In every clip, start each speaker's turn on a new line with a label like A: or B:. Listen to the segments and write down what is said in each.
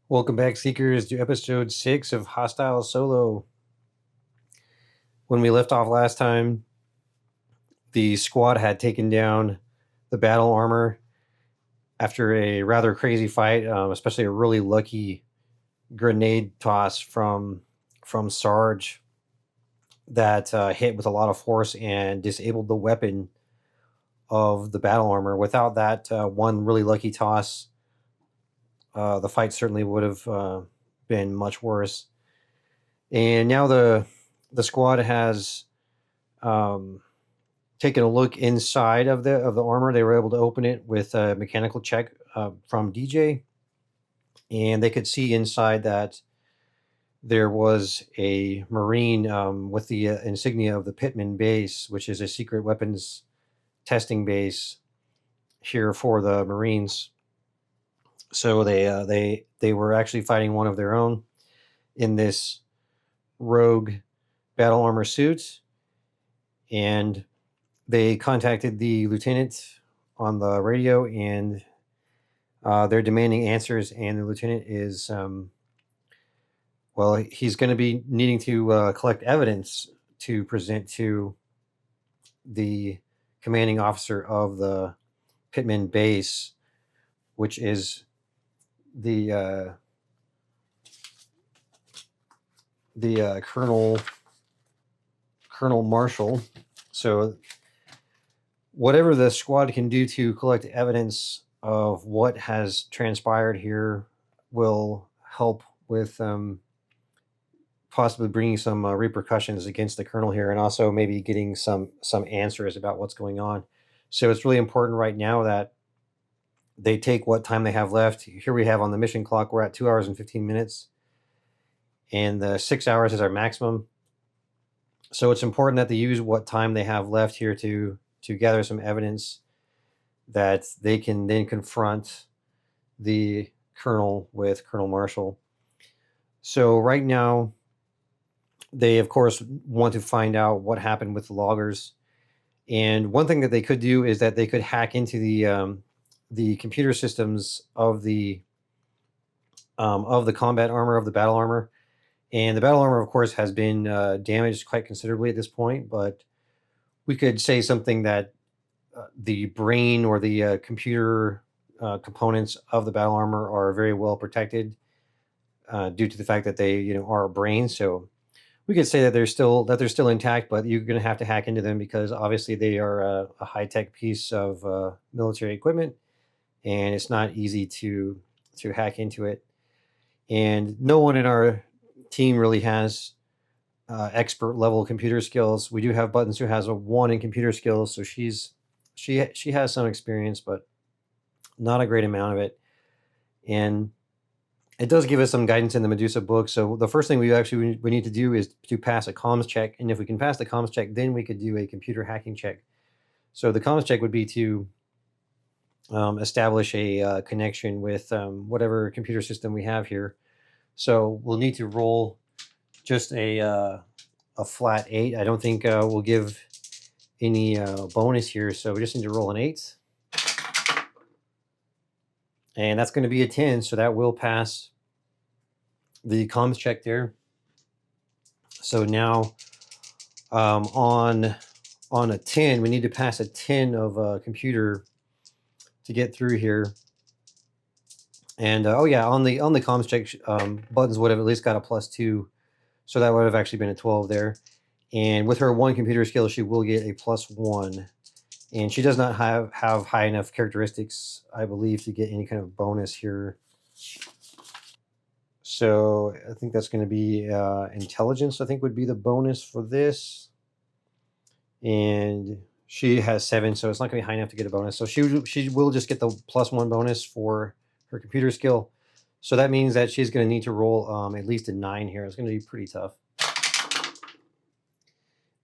A: Welcome back, Seekers, to episode 6 of Hostile Solo. When we left off last time, the squad had taken down the battle armor after a rather crazy fight, especially a really lucky grenade toss from Sarge that hit with a lot of force and disabled the weapon of the battle armor. Without that one really lucky toss, the fight certainly would have been much worse. And now the squad has taken a look inside of the armor. They were able to open it with a mechanical check from DJ, and they could see inside that there was a Marine with the insignia of the Pittman base, which is a secret weapons testing base here for the Marines. So they were actually fighting one of their own in this rogue battle armor suit, and they contacted the lieutenant on the radio, and they're demanding answers. And the lieutenant is, he's going to be needing to collect evidence to present to the commanding officer of the Pittman base, which is the Colonel Marshall. So whatever the squad can do to collect evidence of what has transpired here will help with possibly bringing some repercussions against the colonel here, and also maybe getting some answers about what's going on. So it's really important right now that they take what time they have left. Here we have on the mission clock, we're at 2 hours and 15 minutes, and the 6 hours is our maximum. So it's important that they use what time they have left here to gather some evidence that they can then confront the colonel with Colonel Marshall. So right now, they of course want to find out what happened with the loggers. And one thing that they could do is that they could hack into the computer systems of the combat armor, of the battle armor. And the battle armor, of course, has been damaged quite considerably at this point, but we could say something that the brain or the computer components of the battle armor are very well protected due to the fact that they are brains. So we could say that they're still intact, but you're going to have to hack into them because obviously they are a high-tech piece of military equipment, and it's not easy to hack into it. And no one in our team really has expert level computer skills. We do have Buttons, who has a 1 in computer skills, so she has some experience, but not a great amount of it. And it does give us some guidance in the Medusa book. So the first thing we need to do is to pass a comms check, and if we can pass the comms check, then we could do a computer hacking check. So the comms check would be to establish a connection with whatever computer system we have here. So we'll need to roll just a flat 8. I don't think we'll give any bonus here, so we just need to roll an 8. And that's going to be a 10, so that will pass the comms check there. So now on a 10, we need to pass a 10 of computer to get through here. And on the comms check, Buttons would have at least got a +2, so that would have actually been a 12 there. And with her 1 computer skill, she will get a +1. And she does not have high enough characteristics, I believe, to get any kind of bonus here. So I think that's going to be intelligence, I think, would be the bonus for this. And she has 7, so it's not going to be high enough to get a bonus. So she will just get the +1 bonus for her computer skill. So that means that she's going to need to roll at least a 9 here. It's going to be pretty tough.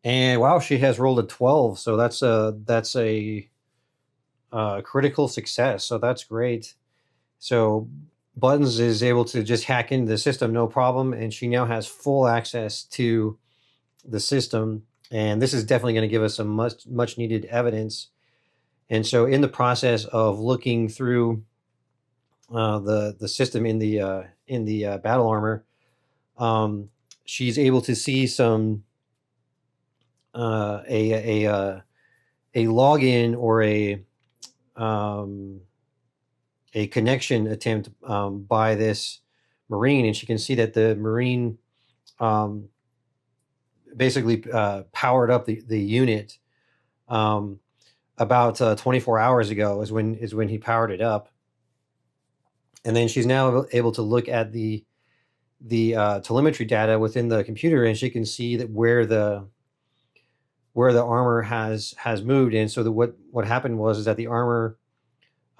A: And wow, she has rolled a 12, so that's a critical success. So that's great. So Buttons is able to just hack into the system, no problem, and she now has full access to the system. And this is definitely going to give us some much needed evidence. And so in the process of looking through the system in the battle armor, um, she's able to see some a login or um, a connection attempt by this Marine, and she can see that the Marine um, basically powered up the unit um, about 24 hours ago is when he powered it up, and then she's now able to look at the telemetry data within the computer, and she can see that where the armor has moved. And so what happened was is that the armor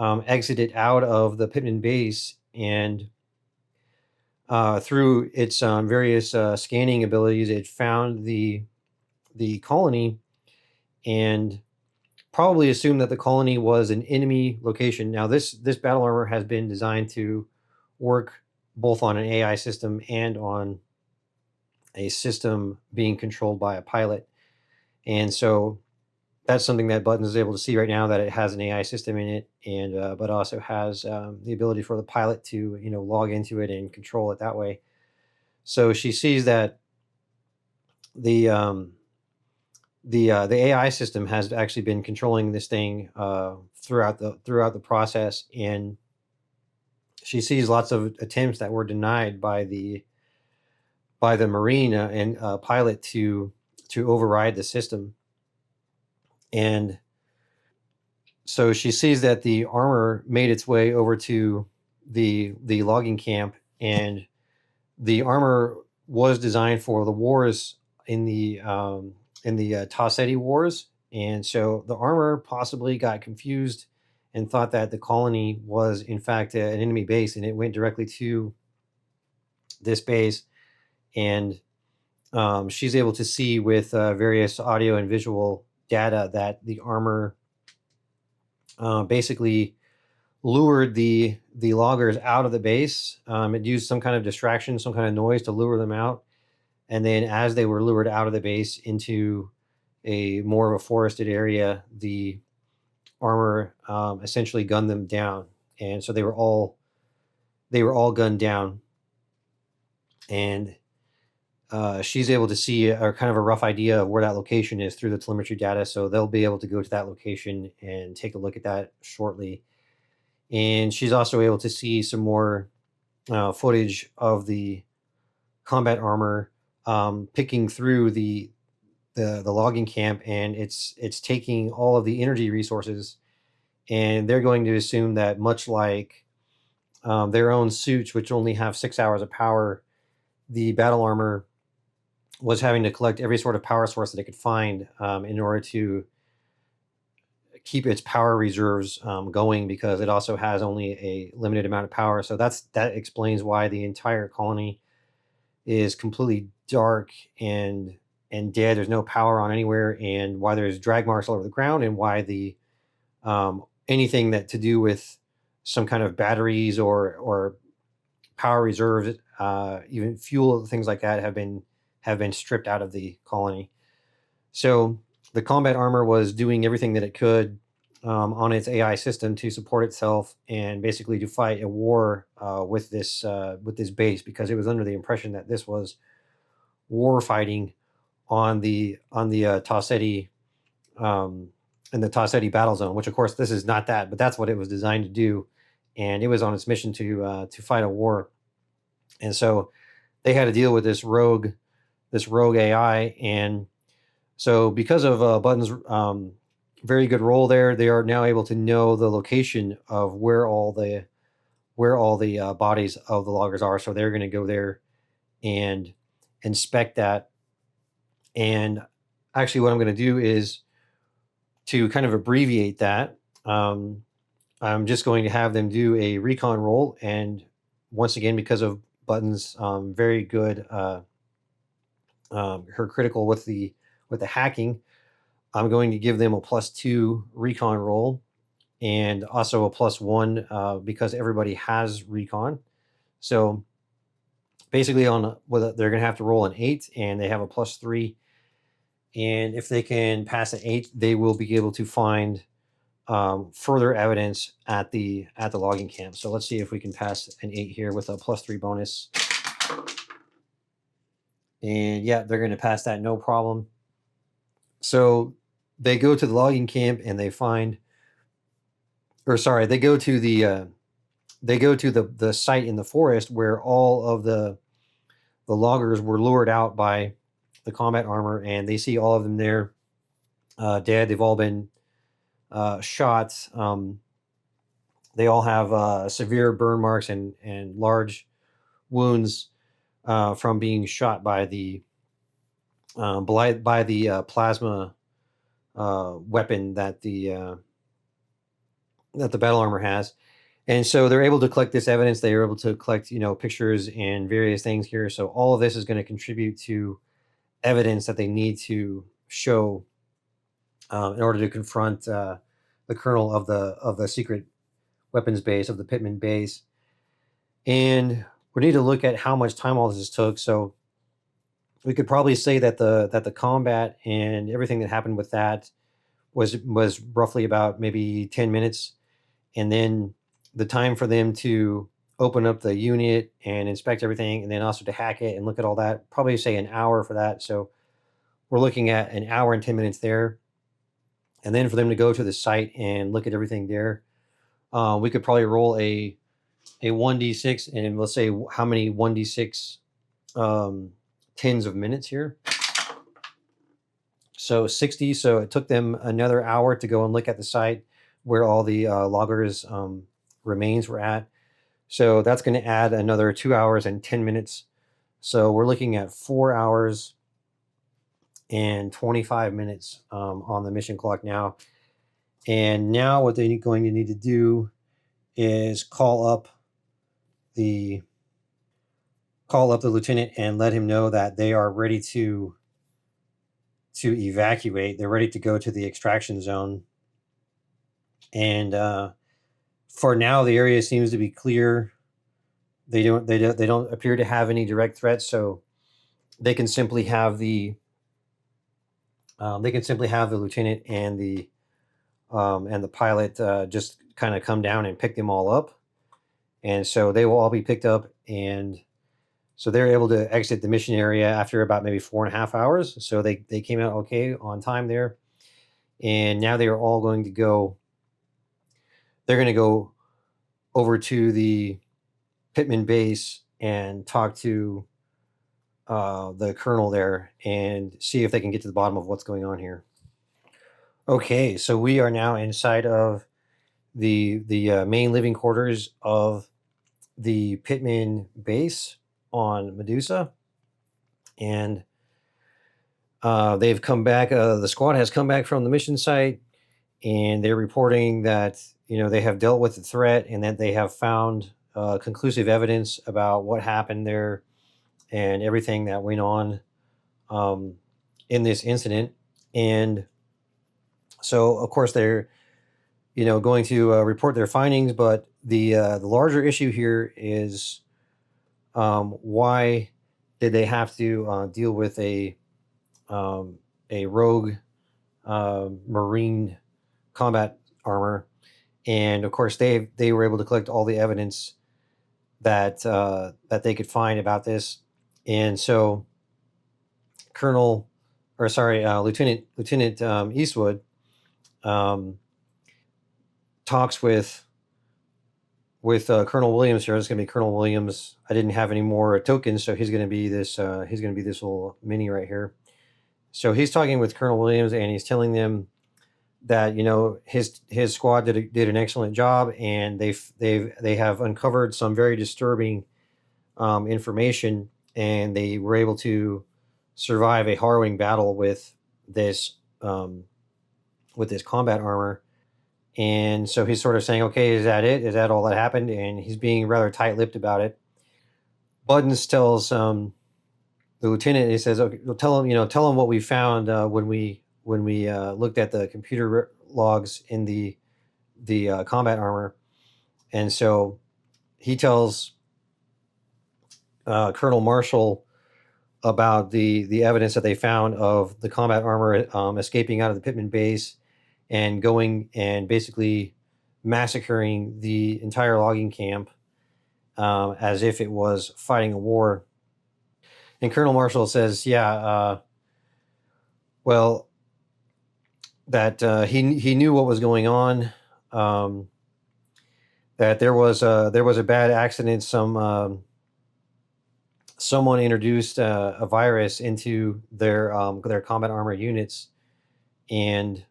A: exited out of the Pittman base, and through its various scanning abilities, it found the colony and probably assumed that the colony was an enemy location. Now, this battle armor has been designed to work both on an AI system and on a system being controlled by a pilot, and so that's something that Buttons is able to see right now, that it has an AI system in it, and but also has the ability for the pilot to log into it and control it that way. So she sees that the the AI system has actually been controlling this thing throughout the process, and she sees lots of attempts that were denied by the Marine and pilot to override the system. And so she sees that the armor made its way over to the logging camp, and the armor was designed for the wars in the Tassetti Wars, and so the armor possibly got confused and thought that the colony was in fact an enemy base, and it went directly to this base. And she's able to see with various audio and visual data that the armor basically lured the loggers out of the base. It used some kind of distraction, some kind of noise to lure them out, and then as they were lured out of the base into a more of a forested area, the armor essentially gunned them down, and so they were all gunned down. And she's able to see a kind of a rough idea of where that location is through the telemetry data, so they'll be able to go to that location and take a look at that shortly. And she's also able to see some more footage of the combat armor picking through the logging camp, and it's taking all of the energy resources, and they're going to assume that, much like their own suits, which only have 6 hours of power, the battle armor was having to collect every sort of power source that it could find in order to keep its power reserves going, because it also has only a limited amount of power. So that explains why the entire colony is completely dark and dead. There's no power on anywhere, and why there's drag marks all over the ground, and why the anything that to do with some kind of batteries or power reserves, even fuel, things like that, have been stripped out of the colony. So the combat armor was doing everything that it could on its AI system to support itself, and basically to fight a war with this base, because it was under the impression that this was war fighting on the Tassetti in the Tassetti battle zone, which of course this is not that, but that's what it was designed to do, and it was on its mission to fight a war. And so they had to deal with this rogue AI, and so because of Button's very good role there, they are now able to know the location of where all the bodies of the loggers are. So they're going to go there and inspect that. And actually, what I'm going to do is, to kind of abbreviate that, I'm just going to have them do a recon roll. And once again, because of Button's very good, her critical with the hacking, I'm going to give them a +2 recon roll, and also a +1 because everybody has recon. So basically, they're going to have to roll an 8, and they have a +3. And if they can pass an 8, they will be able to find further evidence at the logging camp. So let's see if we can pass an 8 here with a +3 bonus. And yeah, they're going to pass that no problem. So they go to the logging camp and they find, or sorry, they go to the site in the forest where all of the loggers were lured out by the combat armor, and they see all of them there dead. They've all been shot. They all have severe burn marks and large wounds from being shot by the plasma weapon that the battle armor has. And so they're able to collect this evidence. They are able to collect, pictures and various things here. So all of this is going to contribute to evidence that they need to show in order to confront the colonel of the secret weapons base, of the Pittman base. And we need to look at how much time all this took. So we could probably say that the combat and everything that happened with that was roughly about maybe 10 minutes. And then the time for them to open up the unit and inspect everything, and then also to hack it and look at all that, probably say an hour for that. So we're looking at an hour and 10 minutes there. And then for them to go to the site and look at everything there, we could probably roll a 1d6, and let's say how many 1d6 tens of minutes here. So 60. So it took them another hour to go and look at the site where all the loggers' remains were at. So that's going to add another 2 hours and 10 minutes. So we're looking at 4 hours and 25 minutes on the mission clock now. And now what they're going to need to do is call up the lieutenant and let him know that they are ready to evacuate. They're ready to go to the extraction zone. And for now, the area seems to be clear. They don't appear to have any direct threats, so they can simply have the lieutenant and the pilot just kind of come down and pick them all up. And so they will all be picked up, and so they're able to exit the mission area after about maybe 4.5 hours. So they came out okay on time there. And now they are all going to go. They're going to go over to the Pittman base and talk to the colonel there and see if they can get to the bottom of what's going on here. Okay, so we are now inside of the main living quarters of the Pittman base on Medusa, and they've come back. The squad has come back from the mission site, and they're reporting that they have dealt with the threat and that they have found conclusive evidence about what happened there and everything that went on in this incident. And so, of course, they're going to report their findings, but the larger issue here is why did they have to deal with a rogue Marine combat armor? And of course, they were able to collect all the evidence that they could find about this. And so, Lieutenant Eastwood talks with Colonel Williams here. It's going to be Colonel Williams. I didn't have any more tokens, so he's going to be this. He's going to be this little mini right here. So he's talking with Colonel Williams, and he's telling them that his squad did an excellent job, and they have uncovered some very disturbing information, and they were able to survive a harrowing battle with this combat armor. And so he's sort of saying, okay, is that it? Is that all that happened? And he's being rather tight-lipped about it. Buttons tells the lieutenant, he says, okay, tell him what we found when we looked at the computer logs in the combat armor. And so he tells Colonel Marshall about the evidence that they found of the combat armor escaping out of the Pittman base, and going and basically massacring the entire logging camp as if it was fighting a war. And Colonel Marshall says, "Yeah, well, that he knew what was going on. Um, that there was a bad accident. Someone introduced a virus into their combat armor units, and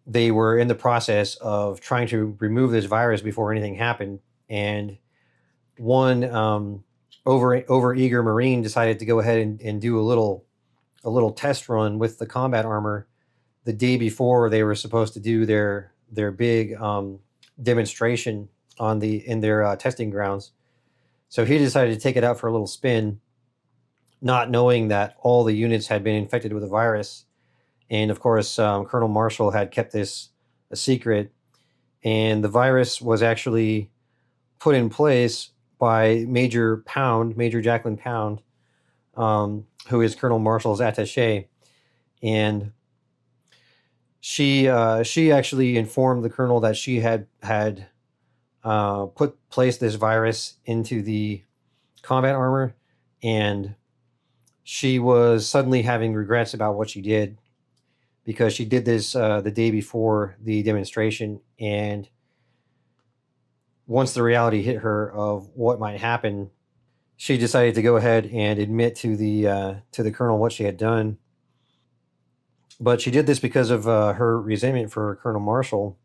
A: they were in the process of trying to remove this virus before anything happened. And one over eager Marine decided to go ahead and do a little test run with the combat armor the day before they were supposed to do their big demonstration in their testing grounds. So he decided to take it out for a little spin, not knowing that all the units had been infected with a virus. And of course, Colonel Marshall had kept this a secret, and the virus was actually put in place by Major Jacqueline Pound, who is Colonel Marshall's attaché, and she actually informed the colonel that she had placed this virus into the combat armor, and she was suddenly having regrets about what she did, because she did this the day before the demonstration, and once the reality hit her of what might happen, she decided to go ahead and admit to the colonel what she had done. But she did this because of her resentment for Colonel Marshall.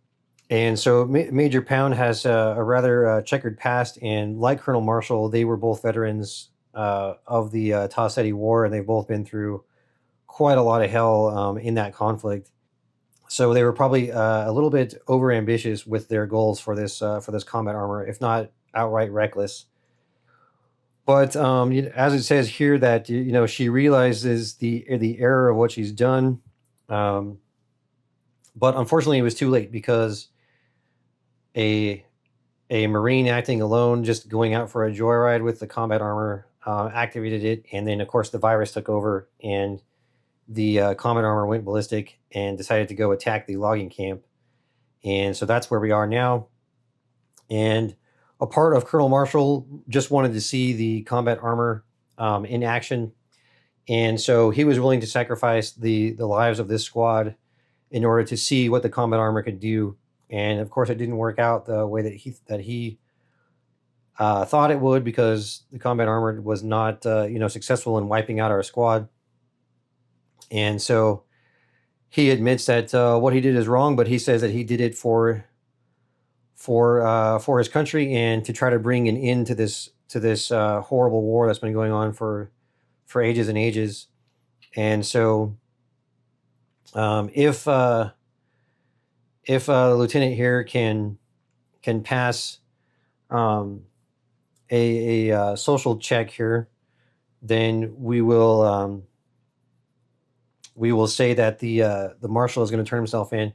A: And so Major Pound has a rather checkered past, and like Colonel Marshall, they were both veterans of the Tasedi War, and they've both been through quite a lot of hell in that conflict. So they were probably a little bit overambitious with their goals for this combat armor, if not outright reckless. But as it says here, that she realizes the error of what she's done, um, but unfortunately, it was too late, because a a Marine acting alone, just going out for a joyride with the combat armor, activated it, and then of course the virus took over, and the combat armor went ballistic and decided to go attack the logging camp. And so that's where we are now. And a part of Colonel Marshall just wanted to see the combat armor in action, and so he was willing to sacrifice the lives of this squad in order to see what the combat armor could do. And of course, it didn't work out the way that he thought it would, because the combat armor was not successful in wiping out our squad. And so he admits that what he did is wrong, but he says that he did it for his country, and to try to bring an end to this horrible war that's been going on for ages and ages. And so if the lieutenant here can pass a social check here, then we will say that the marshal is going to turn himself in.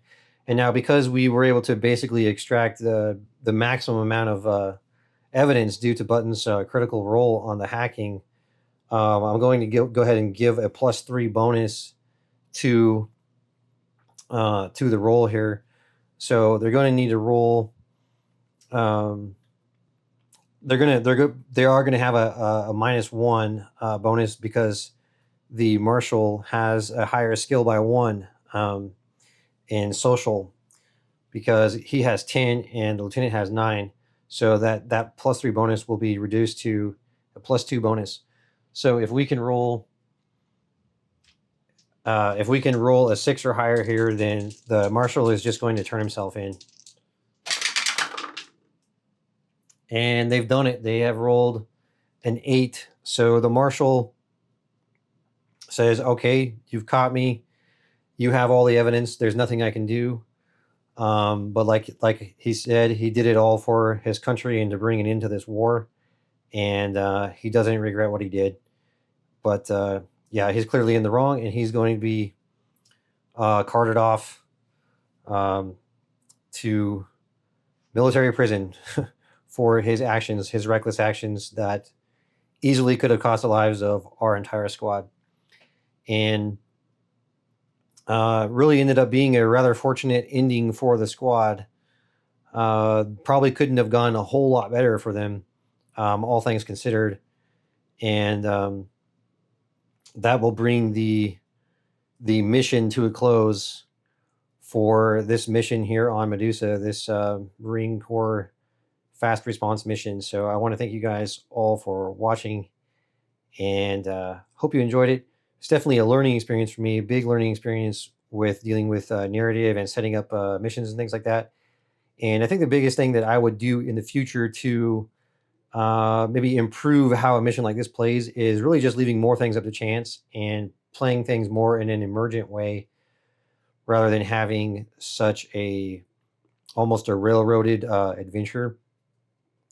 A: And now, because we were able to basically extract the maximum amount of evidence due to Button's critical role on the hacking, I'm going to go ahead and give a +3 bonus to the roll here. So they're going to need to roll. They are going to have a -1 bonus, because the marshal has a higher skill by 1 in social, because he has 10 and the lieutenant has 9. So that +3 bonus will be reduced to a +2 bonus. So if we can roll a 6 or higher here, then the marshal is just going to turn himself in. And they've done it. They have rolled an 8. So the marshal says, "Okay, you've caught me. You have all the evidence. There's nothing I can do." But like he said, he did it all for his country and to bring an end to this war, and he doesn't regret what he did. But yeah, he's clearly in the wrong, and he's going to be carted off to military prison for his actions, his reckless actions that easily could have cost the lives of our entire squad. And Really ended up being a rather fortunate ending for the squad. Probably couldn't have gone a whole lot better for them, all things considered. And that will bring the mission to a close for this mission here on Medusa, this Marine Corps fast response mission. So I want to thank you guys all for watching, and hope you enjoyed it. It's definitely a learning experience for me, a big learning experience with dealing with narrative and setting up missions and things like that. And I think the biggest thing that I would do in the future to maybe improve how a mission like this plays is really just leaving more things up to chance and playing things more in an emergent way rather than having such a almost a railroaded adventure.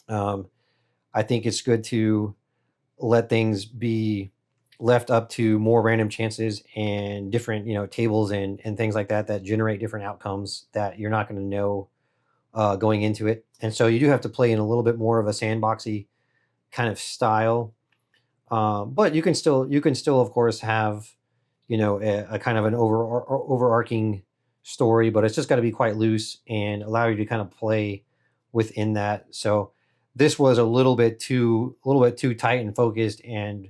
A: Um, I think it's good to let things be left up to more random chances and different, tables and things like that that generate different outcomes that you're not going to know going into it. And so you do have to play in a little bit more of a sandboxy kind of style. But you can still of course have a kind of an overarching story, but it's just got to be quite loose and allow you to kind of play within that. So this was a little bit too tight and focused and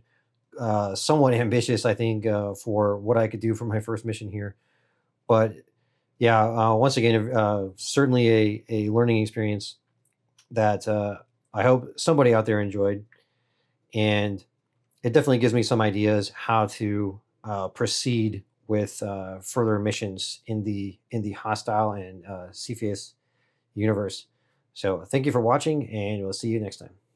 A: somewhat ambitious, I think, for what I could do for my first mission here. But yeah, once again, certainly a learning experience that I hope somebody out there enjoyed, and it definitely gives me some ideas how to proceed with further missions in the hostile and Cepheus universe. So thank you for watching, and we'll see you next time.